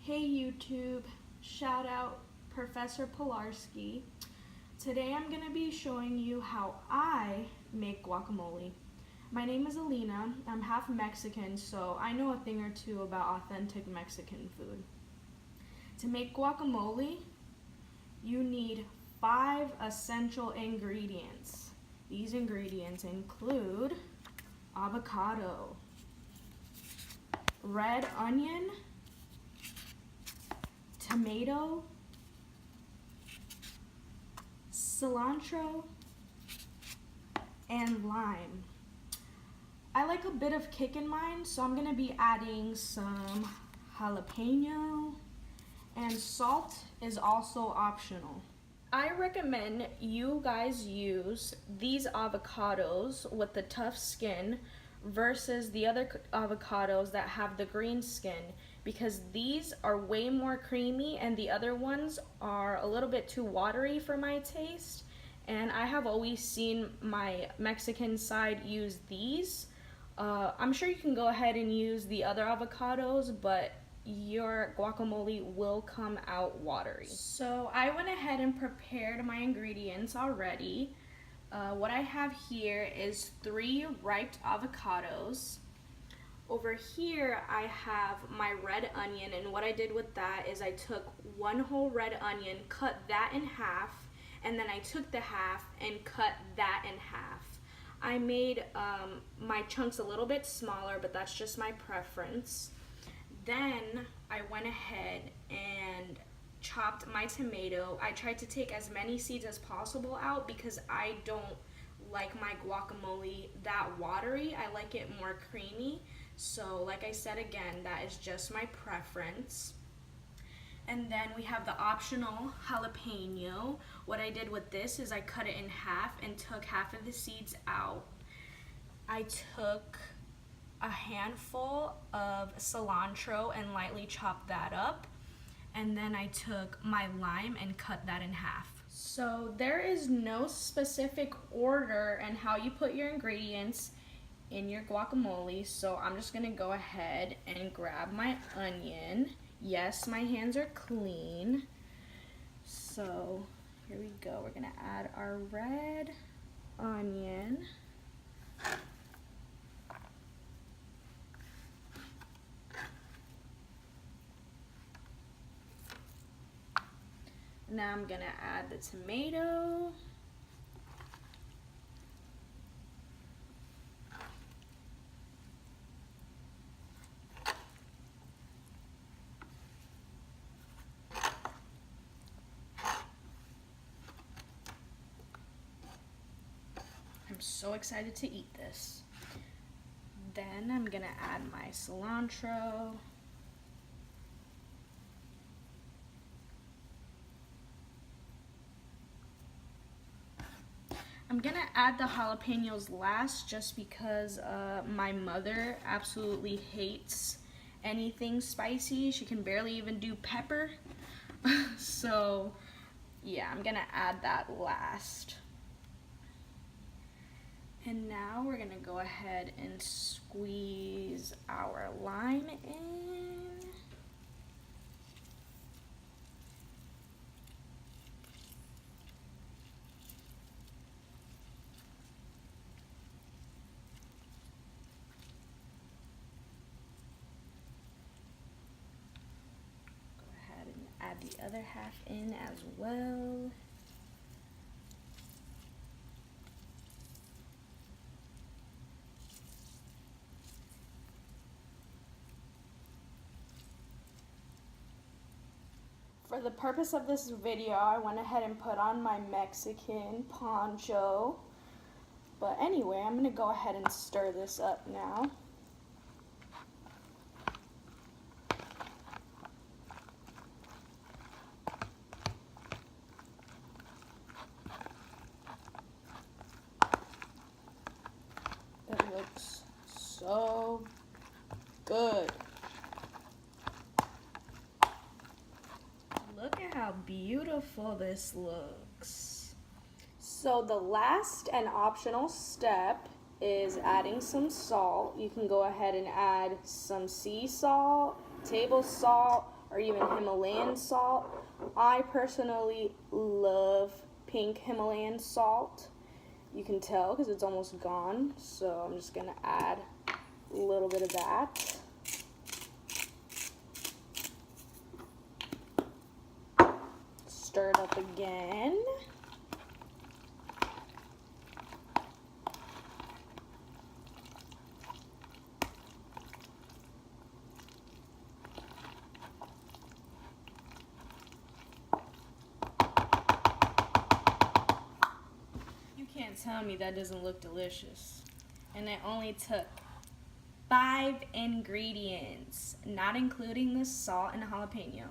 Hey YouTube, shout out Professor Pilarski. Today I'm going to be showing you how I make guacamole. My name is Alina, I'm half Mexican, so I know a thing or two about authentic Mexican food. To make guacamole, you need 5 essential ingredients. These ingredients include avocado, red onion, tomato, cilantro, and lime. I like a bit of kick in mine, so I'm gonna be adding some jalapeno, and salt is also optional. I recommend you guys use these avocados with the tough skin versus the other avocados that have the green skin, because these are way more creamy and the other ones are a little bit too watery for my taste. And I have always seen my Mexican side use these. I'm sure you can go ahead and use the other avocados, but your guacamole will come out watery. So I went ahead and prepared my ingredients already. What I have here is 3 ripe avocados. Over here I have my red onion, and what I did with that is I took 1 whole red onion, cut that in half, and then I took the half and cut that in half. I made my chunks a little bit smaller, but that's just my preference. Then I went ahead and chopped my tomato. I tried to take as many seeds as possible out because I don't like my guacamole that watery. I like it more creamy. So like I said again, that is just my preference. And then we have the optional jalapeno. What I did with this is I cut it in half and took half of the seeds out. I took a handful of cilantro and lightly chopped that up. And then I took my lime and cut that in half. So there is no specific order in how you put your ingredients in your guacamole, so I'm just gonna go ahead and grab my onion. Yes, my hands are clean. So here we go. We're gonna add our red onion. Now I'm gonna add the tomato. I'm so excited to eat this. Then I'm gonna add my cilantro. I'm gonna add the jalapenos last just because my mother absolutely hates anything spicy. She can barely even do pepper. So yeah, I'm gonna add that last. And now we're gonna go ahead and squeeze our lime in. Add the other half in as well. For the purpose of this video, I went ahead and put on my Mexican poncho. But anyway, I'm gonna go ahead and stir this up now. It looks so good. Look at how beautiful this looks. So the last and optional step is adding some salt. You can go ahead and add some sea salt, table salt, or even Himalayan salt. I personally love pink Himalayan salt. You can tell because it's almost gone, so I'm just gonna add a little bit of that. Stir it up again. You can't tell me that doesn't look delicious. And it only took 5 ingredients, not including the salt and jalapeno.